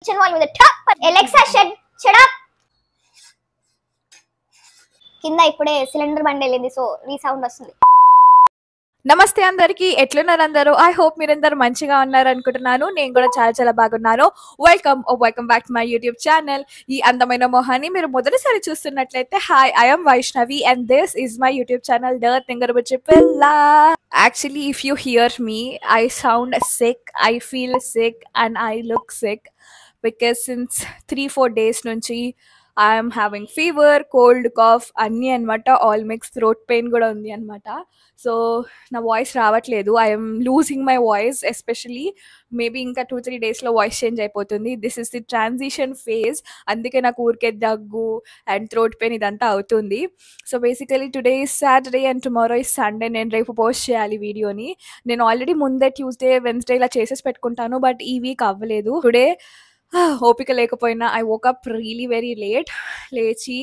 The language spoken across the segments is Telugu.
volume with the top. Alexa, shut up. కింద ఇప్పుడే సిలిండర్ బండి వెళ్ళింది, సో రీసౌండ్ వస్తుంది. నమస్తే అందరికి, ఎట్లున్నారు అందరూ? ఐ హోప్ మీరందరూ మంచిగా ఉన్నారు అనుకుంటున్నాను. నేను కూడా చాలా చాలా బాగున్నాను. Welcome back to my YouTube channel. ఈ అందమైన మొహాన్ని మీరు మొదటిసారి చూస్తున్నట్లయితే, hi, I'm Vaishnavi and this is my YouTube channel the తింగరబుచ్చి పిల్ల. Actually, if you hear me, I sound sick, I feel sick and I look sick because since 3-4 days nunchi I am having fever, cold, cough అన్నీ అనమాట. ఆల్ మిక్స్, థ్రోట్ పెయిన్ కూడా ఉంది అనమాట. సో నా వాయిస్ రావట్లేదు. I'm losing my voice, especially maybe ఇంకా 2-3 డేస్లో వాయిస్ చేంజ్ అయిపోతుంది. This is the transition phase. అందుకే నాకు ఊరికే దగ్గు అండ్ థ్రోట్ పెయిన్ ఇదంతా అవుతుంది. So basically today is Saturday and tomorrow is Sunday. నేను రేపు పోస్ట్ చేయాలి వీడియోని. నేను ఆల్రెడీ ముందే ట్యూస్డే, వెన్స్డే ఇలా చేసేసి పెట్టుకుంటాను, బట్ ఈ వీక్ అవ్వలేదు. టుడే ఓపిక లేకపోయినా ఐ వోకప్ రియలీ వెరీ లేచి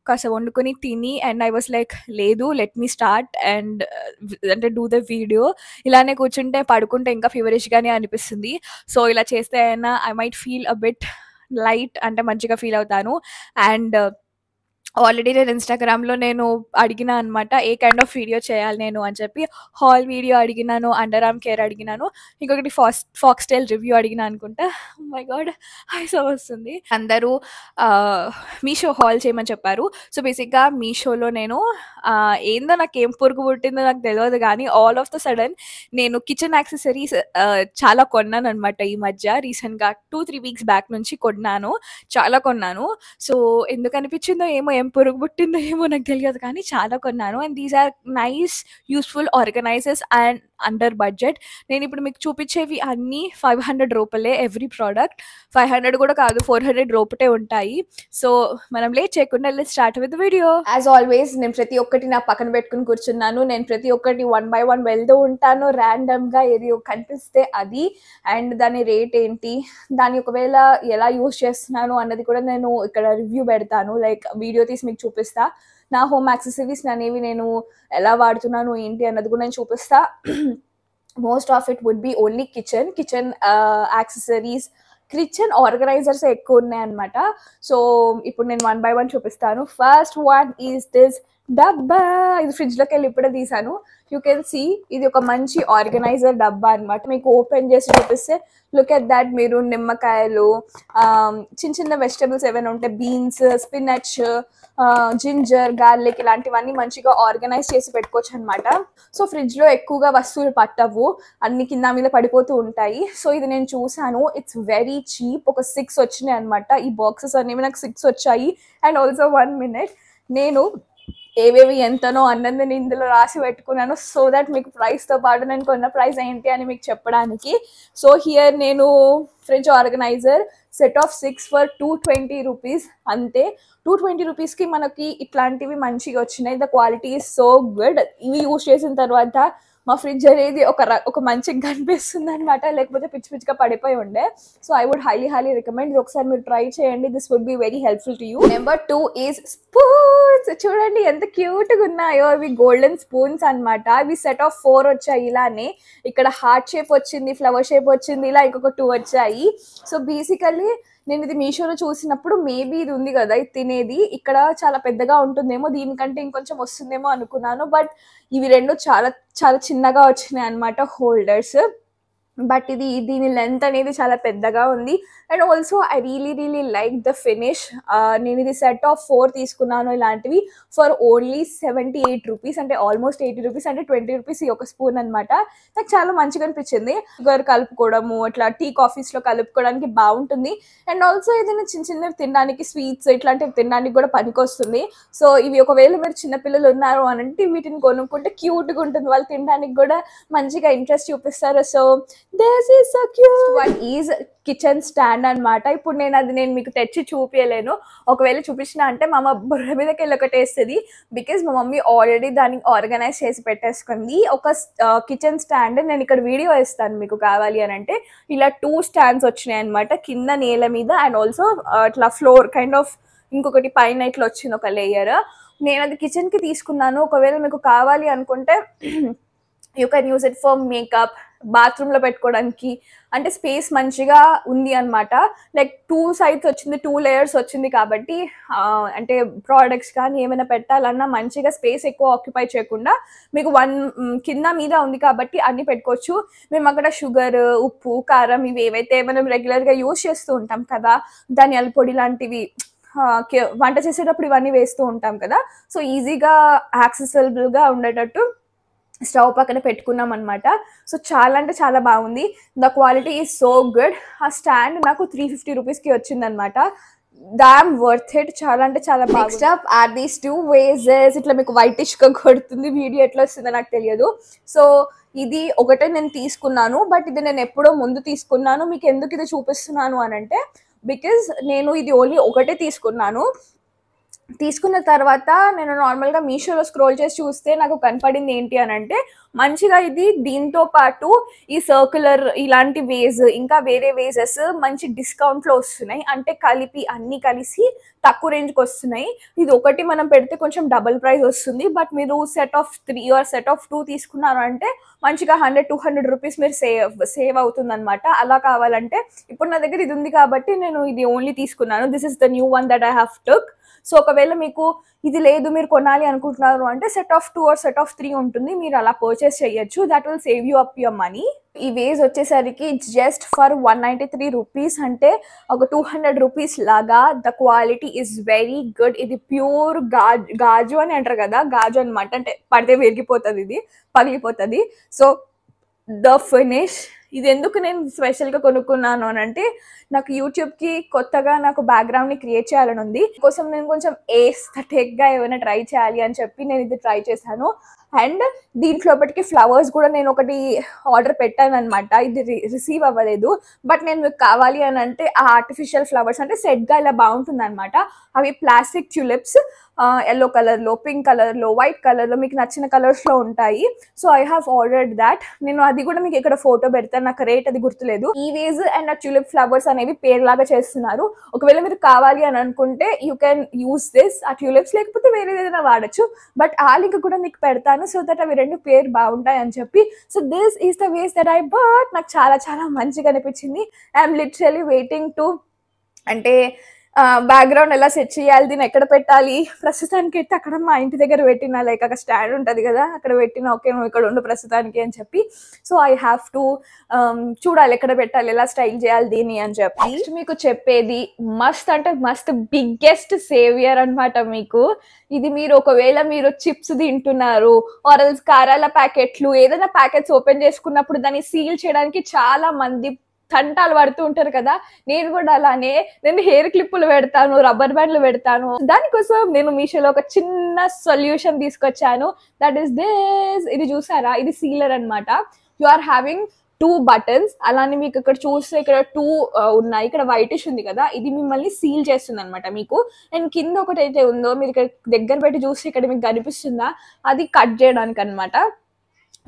కాస్త వండుకొని తిని అండ్ ఐ వాస్ లైక్, లేదు, లెట్ మీ స్టార్ట్ అండ్ అంటే డూ ద వీడియో. ఇలానే కూర్చుంటే పడుకుంటే ఇంకా ఫీవరిష్గానే అనిపిస్తుంది. సో ఇలా చేస్తే అయినా I might feel a bit light, అంటే మంచిగా ఫీల్ అవుతాను. అండ్ ఆల్రెడీ నేను ఇన్స్టాగ్రామ్లో నేను అడిగినా అనమాట, ఏ కైండ్ ఆఫ్ వీడియో చేయాలి నేను అని చెప్పి. హాల్ వీడియో అడిగినాను, అండర్ ఆర్మ్ కేర్ అడిగినాను, ఇంకొకటి ఫాక్స్టైల్ రివ్యూ అడిగినా అనుకుంటా. మై గాడ్, ఐసో వస్తుంది. అందరూ మీషో హాల్ చేయమని చెప్పారు. సో బేసిక్గా మీషోలో నేను ఏందో నాకు ఏం పురుగు పుట్టిందో నాకు తెలియదు, కానీ ఆల్ ఆఫ్ ద సడన్ నేను కిచెన్ యాక్సెసరీస్ చాలా కొన్నాను అనమాట. ఈ మధ్య రీసెంట్గా 2-3 వీక్స్ బ్యాక్ నుంచి చాలా కొన్నాను. సో ఎందుకు అనిపించిందో ఏమో, ఏం పురుగు పుట్టిందో ఏమో నాకు తెలియదు, కానీ చాలా కొన్నాను. And these are nice, useful organisers and under budget. నేను ఇప్పుడు మీకు చూపించేవి అన్నీ 500 రూపాయలే ఎవ్రీ ప్రోడక్ట్. 500 కూడా కాదు, 400 రూపాయే ఉంటాయి. సో మనం లేట్ చేయకుండా let's start with video. As always నేను ప్రతి ఒక్కటి నా పక్కన పెట్టుకుని కూర్చున్నాను. నేను ప్రతి ఒక్కటి 1 by 1 వెళ్తూ ఉంటాను. ర్యాండమ్గా ఏది కనిపిస్తే అది, అండ్ దాని రేట్ ఏంటి, దాన్ని ఒకవేళ ఎలా యూజ్ చేస్తున్నాను అన్నది కూడా నేను ఇక్కడ రివ్యూ పెడతాను. లైక్ వీడియో తీసి మీకు చూపిస్తా. నా హోమ్ యాక్సెసరీస్ అనేవి నేను ఎలా వాడుతున్నాను ఏంటి అన్నది కూడా నేను చూపిస్తా. Most of it would be only kitchen accessories, kitchen organisers ఎక్కువ ఉన్నాయన్నమాట. సో ఇప్పుడు నేను 1 by 1 చూపిస్తాను. ఫస్ట్ వన్ ఈజ్ దిస్ డబ్బా. ఇది ఫ్రిడ్జ్లోకి వెళ్ళి ఇప్పుడే తీసాను. యూ కెన్ సీ, ఇది ఒక మంచి ఆర్గనైజర్ డబ్బా అనమాట. మీకు ఓపెన్ చేసి చూపిస్తే, లుక్ ఎట్ దాట్. మీరు నిమ్మకాయలు, చిన్న చిన్న వెజిటబుల్స్ ఏమైనా ఉంటే, బీన్స్, స్పినచ్, జింజర్, గార్లిక్, ఇలాంటివన్నీ మంచిగా ఆర్గనైజ్ చేసి పెట్టుకోవచ్చు అనమాట. సో ఫ్రిడ్జ్లో ఎక్కువగా వస్తువులు పట్టవు, అన్ని కింద మీద పడిపోతూ ఉంటాయి. సో ఇది నేను చూసాను, ఇట్స్ వెరీ చీప్. ఒక 6 వచ్చినాయి అనమాట. ఈ బాక్సెస్ అనేవి నాకు 6 వచ్చాయి. అండ్ ఆల్సో 1 minute, నేను ఏవేవి ఎంతనో అన్నది నేను ఇందులో రాసి పెట్టుకున్నాను, సో దట్ మీకు ప్రైస్తో పాటు నేను కొన్న ప్రైస్ ఏంటి అని మీకు చెప్పడానికి. సో హియర్ నేను fridge organiser set of 6 for 220 rupees అంతే. 220 రూపీస్కి మనకి ఇట్లాంటివి మంచిగా వచ్చినాయి. The quality is so good. ఇవి యూజ్ చేసిన తర్వాత మా ఫ్రిడ్జ్ అనేది ఒక మంచిగా కనిపిస్తుంది అనమాట, లేకపోతే పిచ్చిగా పడిపోయి ఉండే. So I would highly recommend. ఇది ఒకసారి మీరు ట్రై చేయండి. This would be very helpful to you. Number 2 is spoons. చూడండి ఎంత క్యూట్గా ఉన్నాయో. ఇవి గోల్డెన్ స్పూన్స్ అనమాట. ఇవి సెట్ ఆఫ్ 4 వచ్చాయి. ఇలానే ఇక్కడ హార్ట్ షేప్ వచ్చింది, ఫ్లవర్ షేప్ వచ్చింది, ఇలా ఇంకొక 2 వచ్చాయి. సో బేసికల్లీ నేను ఇది మీషోలో చూసినప్పుడు మేబీ ఇది ఉంది కదా, ఇది తినేది ఇక్కడ చాలా పెద్దగా ఉంటుందేమో, దీనికంటే ఇంకొంచెం వస్తుందేమో అనుకున్నాను. బట్ ఇవి రెండు చాలా చాలా చిన్నగా వచ్చినాయి అనమాట హోల్డర్స్. బట్ దీని లెంత్ అనేది చాలా పెద్దగా ఉంది. And also I really like the finish. నేను ఇది సెట్ ఆఫ్ 4 తీసుకున్నాను ఇలాంటివి ఫర్ ఓన్లీ 78 రూపీస్, అంటే ఆల్మోస్ట్ 80 రూపీస్, అంటే 20 రూపీస్ ఈ ఒక స్పూన్ అనమాట. నాకు చాలా మంచిగా అనిపించింది. షుగర్ కలుపుకోవడము, అట్లా టీ కాఫీస్లో కలుపుకోవడానికి బాగుంటుంది. అండ్ ఆల్సో ఏదైనా చిన్నవి తినడానికి, స్వీట్స్ ఇట్లాంటివి తినడానికి కూడా పనికొస్తుంది. సో ఇవి ఒకవేళ మీరు చిన్నపిల్లలు ఉన్నారు అని అంటే వీటిని కొనుక్కుంటే క్యూట్గా ఉంటుంది, వాళ్ళు తినడానికి కూడా మంచిగా ఇంట్రెస్ట్ చూపిస్తారు. So this is so cute. One is kitchen stand అనమాట. ఇప్పుడు నేను మీకు తెచ్చి చూపించలేను. ఒకవేళ చూపించిన అంటే మా అమ్మ బుర్ర మీదకి వెళ్ళి ఒకటి వేస్తుంది, బికాజ్ మా మమ్మీ ఆల్రెడీ దాన్ని ఆర్గనైజ్ చేసి పెట్టేసుకుంది. ఒక కిచెన్ స్టాండ్ నేను ఇక్కడ వీడియో వేస్తాను మీకు కావాలి అని అంటే. ఇలా 2 స్టాండ్స్ వచ్చినాయి అనమాట, కింద నేల మీద అండ్ ఆల్సో ఇట్లా ఫ్లోర్ కైండ్ ఆఫ్ ఇంకొకటి పైన ఇట్లా వచ్చింది ఒక లేయర్. నేను అది కిచెన్కి తీసుకున్నాను. ఒకవేళ మీకు కావాలి అనుకుంటే you can use it for makeup, బాత్రూంలో పెట్టుకోవడానికి అంటే స్పేస్ మంచిగా ఉంది అనమాట. లైక్ 2 సైడ్స్ వచ్చింది, 2 లేయర్స్ వచ్చింది కాబట్టి అంటే ప్రోడక్ట్స్ కానీ ఏమైనా పెట్టాలన్నా మంచిగా స్పేస్ ఎక్కువ ఆక్యుపై చేయకుండా మీకు 1 కింద మీద ఉంది కాబట్టి అన్ని పెట్టుకోవచ్చు. మేము అక్కడ షుగర్, ఉప్పు, కారం ఇవి ఏవైతే మనం రెగ్యులర్గా యూజ్ చేస్తూ ఉంటాం కదా, ధనియాల పొడి లాంటివి వంట చేసేటప్పుడు ఇవన్నీ వేస్తూ ఉంటాం కదా, సో ఈజీగా యాక్సెసిబుల్గా ఉండేటట్టు స్టవ్ పక్కన పెట్టుకున్నాం అనమాట. సో చాలా అంటే చాలా బాగుంది. The quality is so good. ఆ స్టాండ్ నాకు 350 రూపీస్కి వచ్చిందనమాట. Dham worth it. చాలా అంటే చాలా బాగా. Next up or these 2 wages. ఇట్లా మీకు వైటిష్గా కొడుతుంది, వీడియో ఎట్లా వస్తుందో నాకు తెలియదు. సో ఇది ఒకటే నేను తీసుకున్నాను, బట్ ఇది నేను ఎప్పుడో ముందు తీసుకున్నాను. మీకు ఎందుకు ఇది చూపిస్తున్నాను అని అంటే, బికాజ్ నేను ఇది ఓన్లీ ఒకటే తీసుకున్నాను. తీసుకున్న తర్వాత నేను నార్మల్గా మీషోలో స్క్రోల్ చేసి చూస్తే నాకు కనపడింది ఏంటి అని అంటే, మంచిగా ఇది దీంతో పాటు ఈ సర్క్యులర్ ఇలాంటి వేజ్ ఇంకా వేరే వేజెస్ మంచి డిస్కౌంట్లో వస్తున్నాయి. అంటే కలిపి అన్నీ కలిసి తక్కువ రేంజ్కి వస్తున్నాయి. ఇది ఒకటి మనం పెడితే కొంచెం డబుల్ ప్రైస్ వస్తుంది, బట్ మీరు set of 3 or set of 2 తీసుకున్నారు అంటే మంచిగా 100-200 రూపీస్ మీరు సేవ్ అవుతుంది అనమాట. అలా కావాలంటే ఇప్పుడు నా దగ్గర ఇది ఉంది కాబట్టి నేను ఇది ఓన్లీ తీసుకున్నాను. This is the new one that I have took. So ఒకవేళ మీకు ఇది లేదు, మీరు కొనాలి అనుకుంటున్నారు అంటే set of 2 or set of 3 ఉంటుంది, మీరు అలా పర్చేస్ చేయొచ్చు. That will save you up your money. ఈ వేజ్ వచ్చేసరికి జస్ట్ ఫర్ 193 రూపీస్, అంటే ఒక 200 రూపీస్ లాగా. The quality is very good. ఇది ప్యూర్ గాజు అని అంటారు కదా, గాజు అనమాట. అంటే పడితే విరిగిపోతుంది, ఇది పగిలిపోతుంది. So the finish. ఇది ఎందుకు నేను స్పెషల్గా కొనుక్కున్నాను అని అంటే, నాకు యూట్యూబ్కి కొత్తగా నాకు బ్యాక్గ్రౌండ్ని క్రియేట్ చేయాలని ఉంది. కోసం నేను కొంచెం ఏస్థెటిక్గా ఏమైనా ట్రై చేయాలి అని చెప్పి నేను ఇది ట్రై చేశాను. అండ్ దీంట్లోపటికి ఫ్లవర్స్ కూడా నేను ఒకటి ఆర్డర్ పెట్టాను అనమాట. ఇది రిసీవ్ అవ్వలేదు, బట్ నేను మీకు కావాలి అని అంటే ఆ ఆర్టిఫిషియల్ ఫ్లవర్స్ అంటే సెట్గా ఇలా బాగుంటుంది అనమాట. అవి ప్లాస్టిక్ ట్యూలిప్స్, ఎల్లో కలర్లో, పింక్ కలర్లో, వైట్ కలర్లో మీకు నచ్చిన కలర్స్లో ఉంటాయి. So I have ordered that. నేను అది కూడా మీకు ఇక్కడ ఫోటో పెడతాను, నాకు రేట్ అది గుర్తులేదు. ఈ వేజ్ అండ్ ఆ ట్యూలిప్ ఫ్లవర్స్ అనేవి పేర్లాగా చేస్తున్నారు. ఒకవేళ మీరు కావాలి అని అనుకుంటే యూ కెన్ యూస్ దిస్, ఆ ట్యూలిప్స్ లేకపోతే వేరే ఏదైనా వాడచ్చు, బట్ ఆ లింక్ కూడా మీకు పెడతాను సో దట్ అవి రెండు పేరు బాగుంటాయి అని చెప్పి. So this is the ways that I bought. నాకు చాలా చాలా మంచిగా అనిపించింది. ఐఎమ్ లిటరలీ వెయిటింగ్ టు, అంటే బ్యాక్గ్రౌండ్ ఎలా సెట్ చేయాలి, దీన్ని ఎక్కడ పెట్టాలి. ప్రస్తుతానికి అయితే అక్కడ మా ఇంటి దగ్గర పెట్టిన, లైక్ అక్కడ స్టాండ్ ఉంటుంది కదా, అక్కడ పెట్టిన, ఓకే నువ్వు ఇక్కడ ఉండు ప్రస్తుతానికి అని చెప్పి. సో ఐ హ్యావ్ టు చూడాలి ఎక్కడ పెట్టాలి, ఎలా స్టైల్ చేయాలి దీన్ని అని చెప్పి. మీకు చెప్పేది మస్ట్ అంటే మస్ట్ బిగ్గెస్ట్ సేవియర్ అనమాట మీకు ఇది. మీరు ఒకవేళ మీరు చిప్స్ తింటున్నారు ఆర్ ఎల్స్ కారాల ప్యాకెట్లు ఏదైనా ప్యాకెట్స్ ఓపెన్ చేసుకున్నప్పుడు దాన్ని సీల్ చేయడానికి చాలా మంది తంటాలు పడుతూ ఉంటారు కదా, నేను కూడా అలానే. నేను హెయిర్ క్లిప్పులు పెడతాను, రబ్బర్ బ్యాండ్లు పెడతాను. దానికోసం నేను మీషోలో ఒక చిన్న సొల్యూషన్ తీసుకొచ్చాను. That is this. ఇది చూసారా, ఇది సీలర్ అనమాట. You are having 2 buttons. అలానే మీకు ఇక్కడ చూస్తే ఇక్కడ 2 ఉన్నాయి. ఇక్కడ వైటిష్ ఉంది కదా, ఇది మిమ్మల్ని సీల్ చేస్తుంది అనమాట మీకు. అండ్ కింద ఒకటి అయితే ఉందో మీరు ఇక్కడ దగ్గర పెట్టి చూస్తే ఇక్కడ మీకు కనిపిస్తుందా, అది కట్ చేయడానికి అనమాట.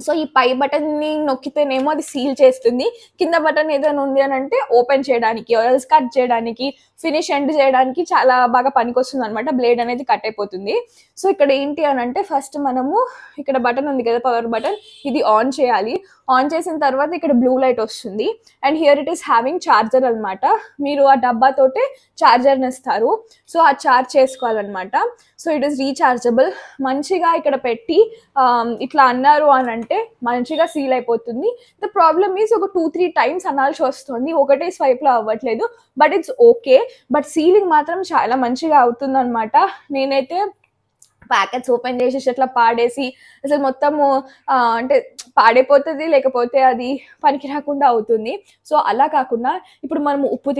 సో ఈ పై బటన్ని నొక్కితేనేమో అది సీల్ చేస్తుంది, కింద బటన్ ఏదైనా ఉంది అని అంటే ఓపెన్ చేయడానికి, కట్ చేయడానికి, ఫినిష్ ఎండ్ చేయడానికి చాలా బాగా పనికొస్తుంది అనమాట. బ్లేడ్ అనేది కట్ అయిపోతుంది. సో ఇక్కడ ఏంటి అని అంటే, ఫస్ట్ మనము ఇక్కడ బటన్ ఉంది కదా, పవర్ బటన్, ఇది ఆన్ చేయాలి. ఆన్ చేసిన తర్వాత ఇక్కడ బ్లూ లైట్ వస్తుంది. And here it is having charger అనమాట. మీరు ఆ డబ్బాతోటే ఛార్జర్ని ఇస్తారు. సో ఆ ఛార్జ్ చేసుకోవాలన్నమాట. So it is rechargeable. మంచిగా ఇక్కడ పెట్టి ఇట్లా అన్నారు అని అంటే మంచిగా సీల్ అయిపోతుంది. ద ప్రాబ్లమ్ ఈజ్ ఒక 2-3 టైమ్స్ అనాల్సి వస్తుంది, ఒకటే స్వైప్లో అవ్వట్లేదు. But it's okay. But ceiling మాత్రం చాలా మంచిగా అవుతుంది అనమాట. నేనైతే ప్యాకెట్స్ ఓపెన్ చేసేసి అట్లా పాడేసి అసలు మొత్తము అంటే పాడైపోతుంది, లేకపోతే అది పనికి రాకుండా అవుతుంది. సో అలా కాకుండా ఇప్పుడు మనము ఉప్పు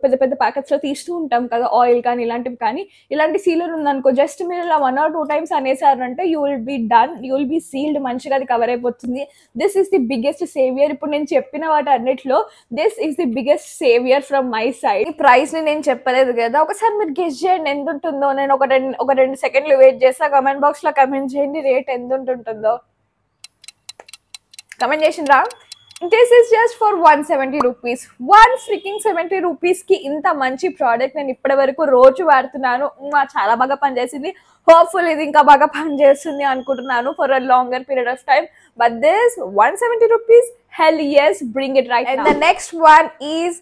పెద్ద పెద్ద ప్యాకెట్స్లో తీస్తూ ఉంటాం కదా, ఆయిల్ కానీ ఇలాంటివి కానీ, ఇలాంటి సీలర్ ఉందనుకో, జస్ట్ మీరు ఇలా 1 or 2 times అనేసారంటే you will be done, you will be sealed, మంచిగా అది కవర్ అయిపోతుంది. This is the biggest saviour. ఇప్పుడు నేను చెప్పిన వాటి అన్నిటిలో this is the biggest saviour from my side. ఈ ప్రైస్ని నేను చెప్పలేదు కదా, ఒకసారి మీరు గెస్ చేయండి ఎంత ఉంటుందో. నేను ఒక రెండు సెకండ్లు వెయిట్ చేస్తా. కమెంట్ బాక్స్లో కమెంట్ చేయండి రేట్ ఎంత ఉంటుందో. కమెంట్ చేసిండ్రా? This is just for 170 rupees. 170 rupees కి ఇంత మంచి ప్రోడక్ట్ నేను ఇప్పటి వరకు రోజు వాడుతున్నాను. చాలా బాగా పనిచేసింది. హోప్ఫుల్ ఇది ఇంకా బాగా పనిచేస్తుంది అనుకుంటున్నాను for a longer period of time. But this 170 rupees, hell yes, bring it right now. The next one is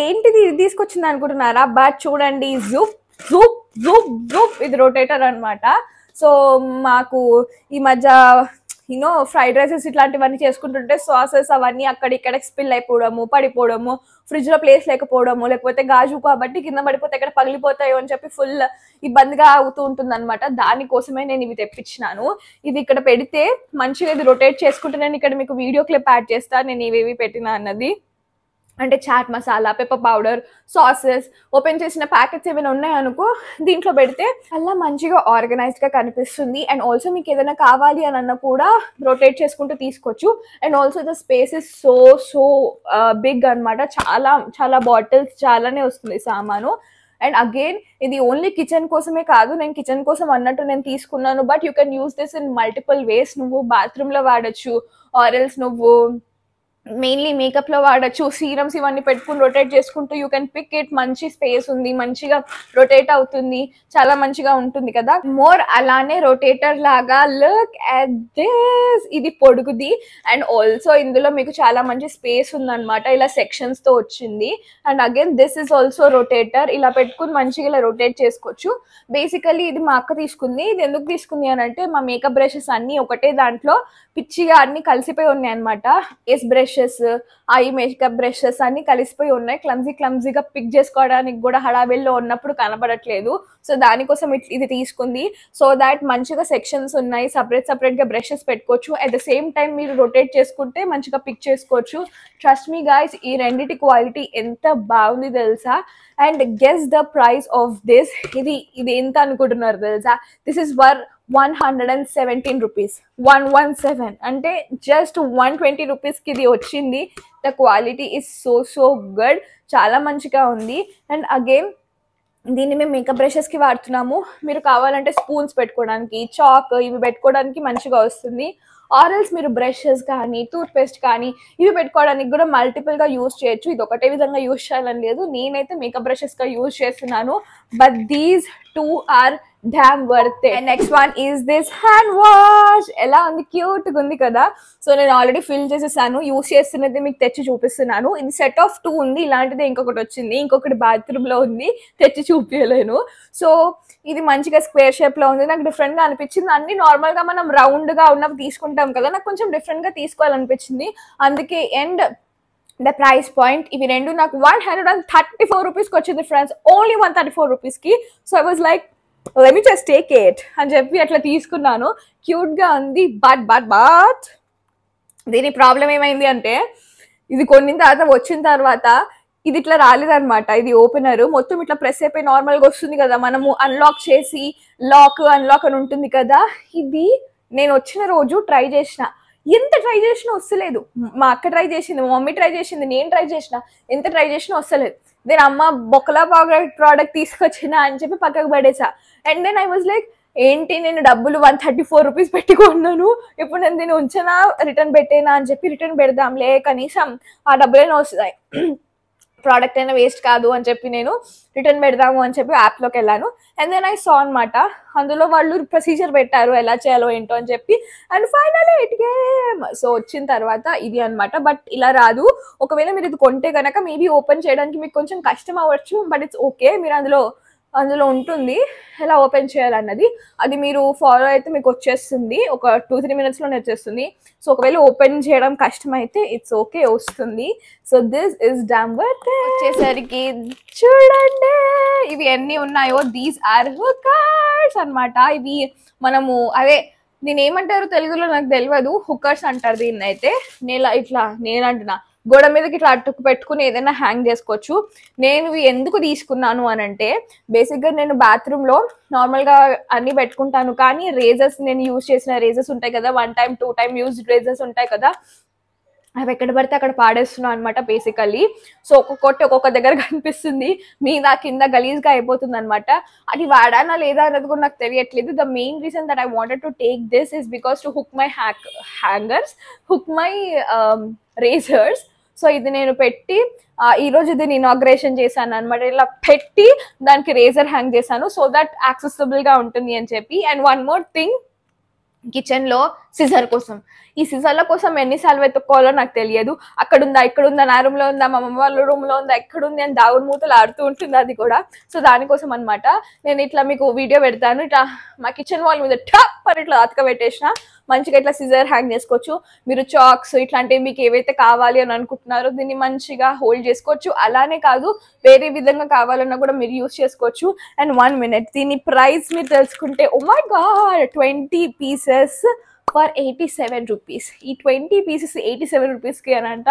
ఏంటిది ఇది తీసుకొచ్చింది అనుకుంటున్నారా? బట్ చూడండి, జూప్ జూప్ జూప్ జూప్, ఇది రొటేటర్ అనమాట. సో మాకు ఈ మధ్య ఫ్రైడ్ రైసెస్ ఇట్లాంటివన్నీ చేసుకుంటుంటే సాసెస్ అవన్నీ అక్కడ ఇక్కడ స్పిల్ అయిపోవడము, పడిపోవడము, ఫ్రిడ్జ్ లో ప్లేస్ లేకపోవడము, లేకపోతే గాజు కాబట్టి కింద పడిపోతే ఎక్కడ పగిలిపోతాయో అని చెప్పి ఫుల్ ఇబ్బందిగా అవుతూ ఉంటుంది అనమాట. దానికోసమే నేను ఇవి తెప్పించినాను. ఇది ఇక్కడ పెడితే మంచిగా ఇది రొటేట్ చేసుకుంటే, నేను ఇక్కడ మీకు వీడియో క్లిప్ యాడ్ చేస్తాను నేను ఇవేవి పెట్టినా అన్నది. అంటే chaat masala, pepper powder, sauces, open చేసిన ప్యాకెట్స్ ఏమైనా ఉన్నాయనుకో దీంట్లో పెడితే అలా మంచిగా ఆర్గనైజ్డ్గా కనిపిస్తుంది. అండ్ ఆల్సో మీకు ఏదైనా కావాలి అని అన్న కూడా రొటేట్ చేసుకుంటూ తీసుకోవచ్చు. And also the space is so big అనమాట. చాలా చాలా బాటిల్స్ చాలానే వస్తుంది సామాను. అండ్ అగైన్ ఇది ఓన్లీ కిచెన్ కోసమే కాదు, నేను కిచెన్ కోసం అన్నట్టు నేను తీసుకున్నాను. But you can use this in multiple ways. నువ్వు బాత్రూంలో వాడచ్చు, ఆరెల్స్ నువ్వు మెయిన్లీ మేకప్ లో వాడచ్చు. సీరమ్స్ ఇవన్నీ పెట్టుకుని రొటేట్ చేసుకుంటూ యూ కెన్ పిక్ ఇట్. మంచి స్పేస్ ఉంది, మంచిగా రొటేట్ అవుతుంది, చాలా మంచిగా ఉంటుంది కదా. మోర్ అలానే రొటేటర్ లాగా లుక్ అట్ దిస్, ఇది పొడుగుది. అండ్ ఆల్సో ఇందులో మీకు చాలా మంచి స్పేస్ ఉందన్నమాట. ఇలా సెక్షన్స్ తో వచ్చింది. And again this is also rotator. ఇలా పెట్టుకుని మంచిగా ఇలా రొటేట్ చేసుకోవచ్చు. బేసికలీ ఇది మా అక్క తీసుకుంది. ఇది ఎందుకు తీసుకుంది అని అంటే, మా మేకప్ బ్రషెస్ అన్ని ఒకటే దాంట్లో పిచ్చిగా అన్ని కలిసిపోయి ఉన్నాయి అనమాట. Yes brushes, eye makeup brushes అన్ని కలిసిపోయి ఉన్నాయి. క్లమ్జీగా పిక్ చేసుకోవడానికి కూడా హడావిల్లో ఉన్నప్పుడు కనబడట్లేదు. సో దానికోసం ఇది తీసుకుంది. సో దాట్ మంచిగా సెక్షన్స్ ఉన్నాయి, సపరేట్ గా బ్రషెస్ పెట్టుకోవచ్చు. అట్ ద సేమ్ టైం మీరు రొటేట్ చేసుకుంటే మంచిగా పిక్ చేసుకోవచ్చు. ట్రస్ట్ మీ గైస్, ఈ రెండిటి క్వాలిటీ ఎంత బాగుంది తెలుసా. And guess the price of this. ఇది ఎంత అనుకుంటున్నారు తెలుసా? This is were 117 rupees. 117 అంటే జస్ట్ 120 రూపీస్కి ఇది వచ్చింది. The quality is so good, చాలా మంచిగా ఉంది. అండ్ అగైన్ దీన్ని మేము మేకప్ బ్రషెస్కి వాడుతున్నాము. మీరు కావాలంటే స్పూన్స్ పెట్టుకోవడానికి, చాక్ ఇవి పెట్టుకోవడానికి మంచిగా వస్తుంది. ఆరల్స్ మీరు బ్రషెస్ కానీ, టూత్ పేస్ట్ కానీ ఇవి పెట్టుకోవడానికి కూడా మల్టిపుల్గా యూజ్ చేయొచ్చు. ఇది ఒకటే విధంగా యూజ్ చేయాలని లేదు. నేనైతే మేకప్ బ్రషెస్గా యూజ్ చేస్తున్నాను. But these two are damn worth it. Next one is this hand wash. ఎలా ఉంది? క్యూట్గా ఉంది కదా. సో నేను ఆల్రెడీ ఫిల్ చేసేసాను. యూజ్ చేస్తున్నది మీకు తెచ్చి చూపిస్తున్నాను. ఇది సెట్ ఆఫ్ 2 ఉంది. ఇలాంటిది ఇంకొకటి వచ్చింది, ఇంకొకటి బాత్రూంలో ఉంది, తెచ్చి చూపించలేను. సో ఇది మంచిగా స్క్వేర్ షేప్లో ఉంది. నాకు డిఫరెంట్గా అనిపించింది. అన్ని నార్మల్గా మనం రౌండ్గా ఉన్నవి తీసుకుంటాం కదా, నాకు కొంచెం డిఫరెంట్గా తీసుకోవాలనిపించింది. అందుకే అండ్ ద ప్రైస్ పాయింట్, ఇవి రెండు నాకు 134 రూపీస్కి వచ్చింది ఫ్రెండ్స్. ఓన్లీ 134 రూపీస్కి. So I was like let me just take it అని చెప్పి అట్లా తీసుకున్నాను. క్యూట్గా ఉంది. బట్ దీని ప్రాబ్లం ఏమైంది అంటే, ఇది కొన్న తర్వాత వచ్చిన తర్వాత ఇది ఇట్లా రాలేదన్నమాట. ఇది ఓపెనర్ మొత్తం ఇట్లా ప్రెస్ అయిపోయి నార్మల్గా వస్తుంది కదా, మనము అన్లాక్ చేసి అన్లాక్ అని ఉంటుంది కదా. ఇది నేను వచ్చిన రోజు ట్రై చేసిన, ఎంత ట్రై చేసినా వస్తలేదు. మా అక్క ట్రై చేసింది, మా మమ్మీ ట్రై చేసింది, నేను ట్రై చేసిన, ఎంత ట్రై చేసినా వస్తలేదు. దెన్ అమ్మ బొక్కలా ప్రోడక్ట్ తీసుకొచ్చిన అని చెప్పి పక్కకు పడేసా. And then I was like, ఏంటి నేను డబ్బులు 134 రూపీస్ పెట్టి కొన్నాను, ఇప్పుడు నేను దీన్ని ఉంచనా రిటర్న్ పెట్టేనా అని చెప్పి రిటర్న్ పెడదాంలే, కనీసం ఆ డబ్బులైనా వస్తాయి, ప్రోడక్ట్ అయినా వేస్ట్ కాదు అని చెప్పి నేను రిటర్న్ పెడదాము అని చెప్పి యాప్లోకి వెళ్ళాను. అండ్ దెన్ ఐ సా అనమాట, అందులో వాళ్ళు ప్రొసీజర్ పెట్టారు ఎలా చేయాలో ఏంటో అని చెప్పి. And finally it came. So వచ్చిన తర్వాత ఇది అనమాట. బట్ ఇలా రాదు. ఒకవేళ మీరు ఇది కొంటే కనుక మేబీ ఓపెన్ చేయడానికి మీకు కొంచెం కష్టం అవ్వచ్చు. బట్ ఇట్స్ ఓకే, మీరు అందులో ఉంటుంది ఎలా ఓపెన్ చేయాలన్నది. అది మీరు ఫాలో అయితే మీకు వచ్చేస్తుంది, ఒక 2-3 minutesలోనే వచ్చేస్తుంది. సో ఒకవేళ ఓపెన్ చేయడం కష్టం అయితే ఇట్స్ ఓకే, వస్తుంది. So this is damn worth it. వచ్చేసరికి చూడండి ఇవి ఎన్ని ఉన్నాయో. దీస్ ఆర్ హుకర్స్ అనమాట. ఇవి మనము దీని ఏమంటారు తెలుగులో నాకు తెలియదు, హుకర్స్ అంటారు దీన్ని. అయితే నేనంటున్నా గోడ మీదకి ఇట్లా అట్టుకు పెట్టుకుని ఏదైనా హ్యాంగ్ చేసుకోవచ్చు. నేను ఇవి ఎందుకు తీసుకున్నాను అని అంటే, బేసిక్గా నేను బాత్రూంలో నార్మల్గా అన్ని పెట్టుకుంటాను, కానీ రేజర్స్ నేను యూజ్ చేసిన రేజర్స్ ఉంటాయి కదా, 1 time 2 time యూజ్డ్ రేజర్స్ ఉంటాయి కదా, అవి ఎక్కడ పడితే అక్కడ పాడేస్తున్నాం అనమాట బేసికల్లీ. సో ఒక్కొక్కటి ఒక్కొక్క దగ్గర కనిపిస్తుంది, మీద కింద గలీజ్గా అయిపోతుంది అనమాట. అది వాడానా లేదా అనేది కూడా నాకు తెలియట్లేదు. The main reason that I wanted to take this is because to hook my hangers, hook my razor's. So ఇది నేను పెట్టి ఈరోజు దీన్ని ఇనాగ్రేషన్ చేశాను అనమాట. ఇలా పెట్టి దానికి రేజర్ హ్యాంగ్ చేశాను సో దట్ యాక్సెసిబుల్గా ఉంటుంది అని చెప్పి. అండ్ వన్ మోర్ థింగ్, కిచెన్లో సిజర్ కోసం, ఈ సిజర్ల కోసం ఎన్నిసార్లు వెతుక్కోవాలో నాకు తెలియదు. అక్కడ ఉందా, ఇక్కడ ఉందా, నా రూమ్లో ఉందా, మా మమ్మ వాళ్ళ రూమ్లో ఉందా, ఎక్కడ ఉంది అని దాగుడు మూతలు ఆడుతూ ఉంటుంది అది కూడా. సో దానికోసం అనమాట నేను ఇట్లా మీకు వీడియో పెడతాను. ఇట్లా మా కిచెన్ వాల్ మీద టప్ అని ఇట్లా అతక పెట్టేసిన మంచిగా ఇట్లా సిజర్ హ్యాంగ్ చేసుకోవచ్చు. మీరు చాక్స్ ఇట్లాంటివి మీకు ఏవైతే కావాలి అని అనుకుంటున్నారో దీన్ని మంచిగా హోల్డ్ చేసుకోవచ్చు. అలానే కాదు, వేరే విధంగా కావాలన్నా కూడా మీరు యూస్ చేసుకోవచ్చు. అండ్ 1 minute, దీని ప్రైస్ మీరు తెలుసుకుంటే oh my God, 20 pieces for 87 rupees. ఈ 20 pieces 87 rupeesకి అని అంట.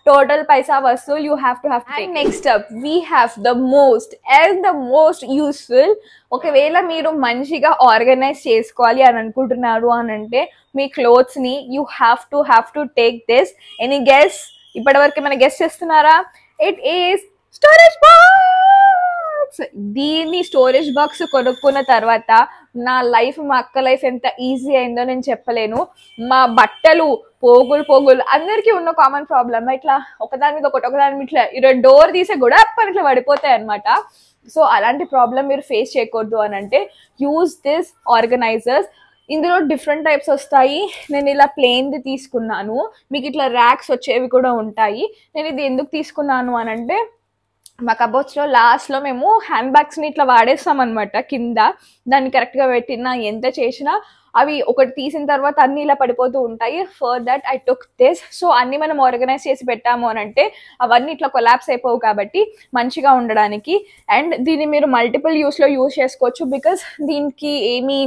టోటల్ పైసా వసూల్. You have to have. And next up we have the most useful. ఒకవేళ మీరు మంచిగా ఆర్గనైజ్ చేసుకోవాలి అని అనుకుంటున్నారు అని అంటే మీ క్లోత్స్ని you have to take this. Any guess? ఇప్పటివరకు ఏమైనా గెస్ చేస్తున్నారా? It is storage box. దీన్ని స్టోరేజ్ బాక్స్ కొనుక్కున్న తర్వాత నా లైఫ్, మా అక్క లైఫ్ ఎంత ఈజీ అయిందో నేను చెప్పలేను. మా బట్టలు పోగులు అందరికీ ఉన్న కామన్ ప్రాబ్లమ్, ఇట్లా ఒకదాని మీద ఒకదాని మీద ఇట్లా డోర్ తీసే కూడా అప్పని ఇట్లా పడిపోతాయి అనమాట. సో అలాంటి ప్రాబ్లం మీరు ఫేస్ చేయకూడదు అని అంటే యూజ్ దిస్ ఆర్గనైజర్స్. ఇందులో డిఫరెంట్ టైప్స్ వస్తాయి. నేను ఇలా ప్లెయిన్ది తీసుకున్నాను. మీకు ఇట్లా ర్యాక్స్ వచ్చేవి కూడా ఉంటాయి. నేను ఇది ఎందుకు తీసుకున్నాను అని అంటే మా కబోర్డ్స్లో లాస్ట్లో మేము హ్యాండ్ బ్యాగ్స్ని ఇట్లా వాడేస్తాం అనమాట. కింద దాన్ని కరెక్ట్గా పెట్టినా ఎంత చేసినా అవి ఒకటి తీసిన తర్వాత అన్ని ఇలా పడిపోతూ ఉంటాయి. For that I took this. So అన్ని మనం ఆర్గనైజ్ చేసి పెట్టాము అని అంటే అవన్నీ ఇట్లా కొలాప్స్ అయిపోవు కాబట్టి మంచిగా ఉండడానికి. అండ్ దీన్ని మీరు మల్టిపుల్ యూస్లో యూజ్ చేసుకోవచ్చు బికాస్ దీనికి ఏమీ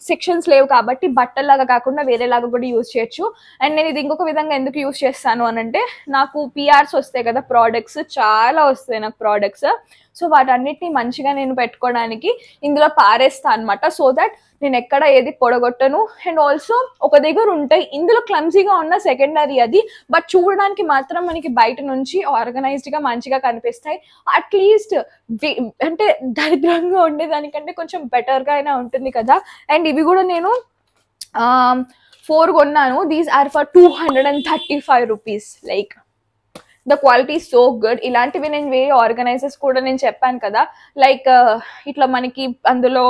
సెక్షన్స్ లేవు కాబట్టి బట్టల్లాగా కాకుండా వేరేలాగా కూడా యూజ్ చేయొచ్చు. అండ్ నేను ఇది ఇంకొక విధంగా ఎందుకు యూజ్ చేస్తాను అని అంటే నాకు పిఆర్స్ వస్తాయి కదా, ప్రోడక్ట్స్ చాలా వస్తాయి నాకు ప్రోడక్ట్స్. సో వాటన్నిటిని మంచిగా నేను పెట్టుకోవడానికి ఇందులో పారేస్తాను అనమాట. సో దట్ నేను ఎక్కడ ఏది పొడగొట్టను. అండ్ ఆల్సో ఒక దగ్గర ఉంటాయి, ఇందులో క్లమ్జీగా ఉన్న సెకండరీ అది, బట్ చూడడానికి మాత్రం మనకి బయట నుంచి ఆర్గనైజ్డ్గా మంచిగా కనిపిస్తాయి. అట్లీస్ట్ అంటే దరిద్రంగా ఉండేదానికంటే కొంచెం బెటర్గా అయినా ఉంటుంది కదా. అండ్ ఇవి కూడా నేను 4 కొన్నాను. These are for 235 rupees. Like the quality so good. ఇలాంటివి నేను వేరే ఆర్గనైజర్స్ కూడా నేను చెప్పాను కదా, లైక్ ఇట్లా మనకి అందులో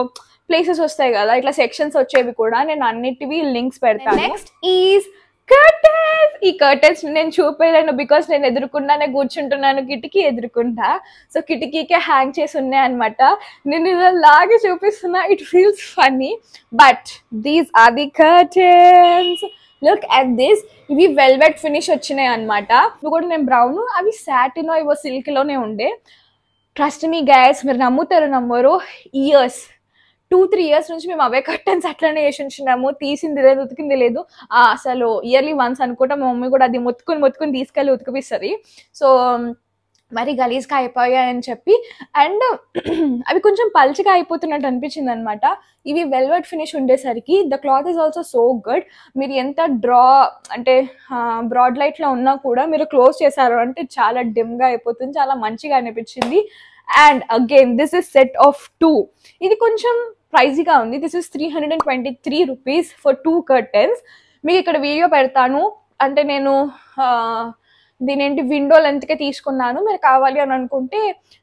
ప్లేసెస్ వస్తాయి కదా, ఇట్లా సెక్షన్స్ వచ్చేవి కూడా నేను అన్నిటివి లింక్స్ పెడతాను. Next is curtains. ఈ కర్టన్స్ నేను చూపలేను బికాస్ నేను ఎదుర్కొన్నానే కూర్చుంటున్నాను, కిటికీ ఎదుర్కొంటా. సో కిటికీకే హ్యాంగ్ చేసి ఉన్నాయి అనమాట. నేను ఇలా లాగి చూపిస్తున్నా, it feels funny. But these are the curtains. Look at this. ఇవి వెల్వెట్ ఫినిష్ వచ్చినాయి అనమాట. ఇవి కూడా నేను బ్రౌన్, అవి సాటిన్ ఇవో సిల్క్లోనే ఉండే. ట్రస్ట్ మీ గైస్, మీరు నమ్మరు, ఇయర్స్ 2-3 years నుంచి మేము అవే కర్టన్స్ అట్లనే వేసి ఉంచున్నాము. తీసింది లేదు, ఉతికింది లేదు. అసలు ఇయర్లీ వన్స్ అనుకుంటా మా మమ్మీ కూడా అది మొత్తుకొని తీసుకెళ్ళి ఉతికిపిస్తుంది. సో మరి గలీజ్గా అయిపోయాయని చెప్పి. అండ్ అవి కొంచెం పల్చగా అయిపోతున్నట్టు అనిపించింది అనమాట. ఇవి వెల్వెట్ ఫినిష్ ఉండేసరికి the cloth is also so good. మీరు ఎంత అంటే బ్రాడ్ లైట్లో ఉన్నా కూడా మీరు క్లోజ్ చేశారు అంటే చాలా డిమ్గా అయిపోతుంది, చాలా మంచిగా అనిపించింది. And again this is set of 2. ఇది కొంచెం ప్రైజీగా ఉంది. This is 323 rupees for 2 curtains. మీకు ఇక్కడ వీడియో పెడతాను. అంటే నేను దీనేంటి విండో లెంత్కే తీసుకున్నాను. మీరు కావాలి అని అనుకుంటే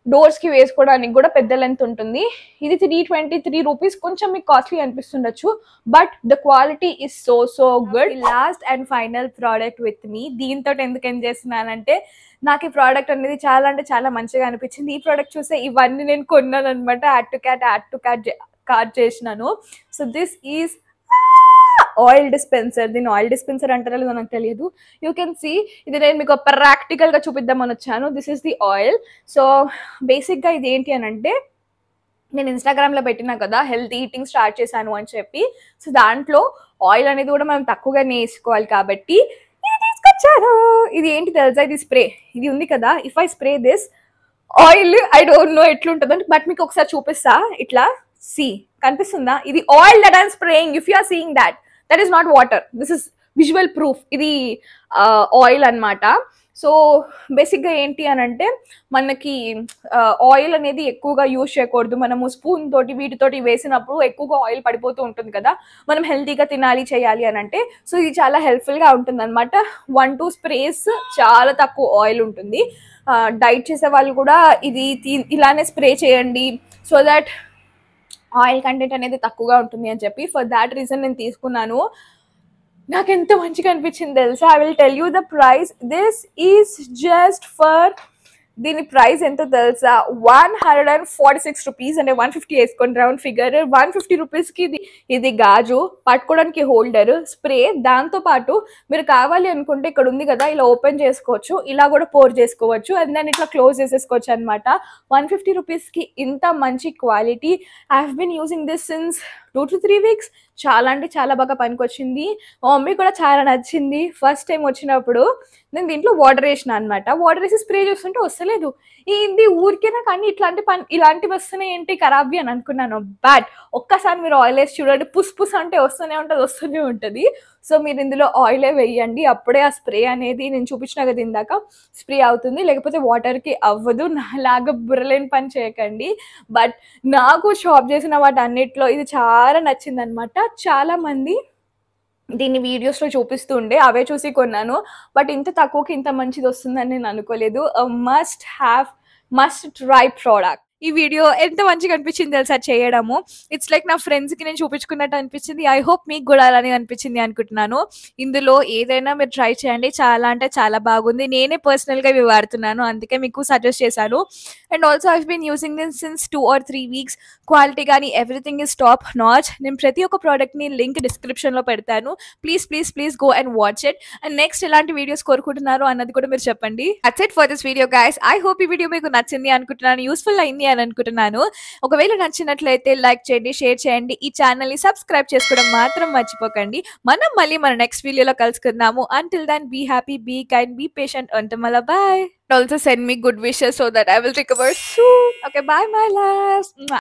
డోర్స్కి వేసుకోవడానికి కూడా పెద్ద లెంత్ ఉంటుంది. ఇది 323 rupees. కొంచెం మీకు కాస్ట్లీ అనిపిస్తుండొచ్చు, but the quality is so good. Last and final product with me. దీంతో ఎందుకు ఏం చేస్తున్నానంటే నాకు ఈ ప్రోడక్ట్ అనేది చాలా అంటే చాలా మంచిగా అనిపించింది. ఈ ప్రోడక్ట్ చూస్తే ఇవన్నీ నేను కొన్నాను అనమాట. యాడ్ టు కార్ట్ చేసినాను. So this is oil dispenser. దీన్ని ఆయిల్ డిస్పెన్సర్ అంటారో లేదో నాకు తెలియదు. యూ కెన్ సీ, ఇది నేను మీకు ప్రాక్టికల్గా చూపిద్దామని వచ్చాను. This is the oil. So బేసిక్గా ఇది ఏంటి అని అంటే నేను ఇన్స్టాగ్రామ్లో పెట్టినా కదా హెల్తీ ఈటింగ్ స్టార్ట్ చేశాను అని చెప్పి. సో దాంట్లో ఆయిల్ అనేది కూడా మనం తక్కువగానే వేసుకోవాలి కాబట్టి ఇది తీసుకొచ్చాను. ఇది ఏంటి తెలుసా, ఇది స్ప్రే. ఇది ఉంది కదా, if I spray this oil, I don't know ఎట్లుంటుందని, బట్ మీకు ఒకసారి చూపిస్తా. ఇట్లా కనిపిస్తుందా? ఇది oil that I'm spraying. If you are seeing that is not water. This is visual proof ఇది ఆయిల్ అన్నమాట. సో బేసిక్గా ఏంటి అని అంటే మనకి ఆయిల్ అనేది ఎక్కువగా యూజ్ చేయకూడదు. మనము స్పూన్ తోటి వీటితోటి వేసినప్పుడు ఎక్కువగా ఆయిల్ పడిపోతూ ఉంటుంది కదా, మనం హెల్తీగా తినాలి చేయాలి అని అంటే. సో ఇది చాలా హెల్ప్ఫుల్గా ఉంటుంది అనమాట. 1-2 స్ప్రేస్, చాలా తక్కువ ఆయిల్ ఉంటుంది. డైట్ చేసే వాళ్ళు కూడా ఇది ఇలానే స్ప్రే చేయండి, సో దట్ ఆయిల్ కంటెంట్ అనేది తక్కువగా ఉంటుంది అని చెప్పి. ఫర్ దాట్ రీజన్ నేను తీసుకున్నాను. నాకు ఎంత మంచిగా అనిపించింది తెలుసా. I will tell you the price. This is just for, దీని ప్రైస్ ఎంతో తెలుసా, 146 రూపీస్. అంటే 150 వేసుకోండి రౌండ్ ఫిగర్. 150 రూపీస్కి ఇది గాజు, పట్టుకోవడానికి హోల్డర్, స్ప్రే. దాంతోపాటు మీరు కావాలి అనుకుంటే ఇక్కడ ఉంది కదా, ఇలా ఓపెన్ చేసుకోవచ్చు, ఇలా కూడా పోర్ చేసుకోవచ్చు, అండ్ దెన్ ఇట్లా క్లోజ్ చేసేసుకోవచ్చు అనమాట. 150 రూపీస్కి ఇంత మంచి quality. I have been using this since 2 to 3 weeks. చాలా అంటే చాలా బాగా పనికొచ్చింది. మా మమ్మీ కూడా చాలా నచ్చింది. ఫస్ట్ టైం వచ్చినప్పుడు నేను దీంట్లో వాటర్ వేసిన అనమాట. వాటర్ వేసి స్ప్రే చేస్తుంటే వస్తలేదు. ఇది ఊరికేనా కానీ ఇలాంటివి వస్తున్నాయి ఏంటి ఖరాబీ అని అనుకున్నాను. బట్ ఒక్కసారి మీరు ఆయిల్ వేసి చూడండి, పుస్ అంటే వస్తూనే ఉంటుంది. సో మీరు ఇందులో ఆయిలే వేయండి, అప్పుడే ఆ స్ప్రే అనేది నేను చూపించిన కదా ఇందాక స్ప్రే అవుతుంది, లేకపోతే వాటర్కి అవ్వదు. నాలాగా బుర్రలేని పని చేయకండి. బట్ నాకు షాప్ చేసిన వాటి అన్నిట్లో ఇది చాలా నచ్చింది అనమాట. చాలా మంది దీన్ని వీడియోస్లో చూపిస్తూ ఉండే, అవే చూసి కొన్నాను. బట్ ఇంత తక్కువకి ఇంత మంచిది వస్తుందని నేను అనుకోలేదు. Must try product. ఈ వీడియో ఎంత మంచిగా అనిపించింది తెలుసా చేయడము. ఇట్స్ లైక్ నా ఫ్రెండ్స్కి నేను చూపించుకున్నట్టు అనిపించింది. ఐ హోప్ మీకు కూడా అలానే అనిపించింది అనుకుంటున్నాను. ఇందులో ఏదైనా మీరు ట్రై చేయండి, చాలా అంటే చాలా బాగుంది. నేనే పర్సనల్గా ఇవి వాడుతున్నాను, అందుకే మీకు సజెస్ట్ చేశాను. And also I been using this since 2 or 3 weeks. Quality కానీ ఎవ్రీథింగ్ ఇస్ టాప్ నాచ్. నేను ప్రతి ఒక్క ప్రోడక్ట్ని లింక్ డిస్క్రిప్షన్లో పెడతాను. Please go and watch it. And next ఎలాంటి వీడియోస్ కోరుకుంటున్నారు అన్నది కూడా మీరు చెప్పండి. That's it for this video guys. I hope ఈ వీడియో మీకు నచ్చింది అనుకుంటున్నాను, యూస్ఫుల్ అయింది అని అనుకుంటున్నాను. ఒకవేళ నచ్చినట్లయితే లైక్ చేయండి, షేర్ చేయండి, ఈ ఛానల్ని సబ్స్క్రైబ్ చేసుకోవడం మాత్రం మర్చిపోకండి. మనం మళ్ళీ మన నెక్స్ట్ వీడియోలో కలుసుకుందాము. Until then, be happy, be kind, be patient. Until mala, bye. Also send me good wishes so that I will recover soon. Okay, bye my loves.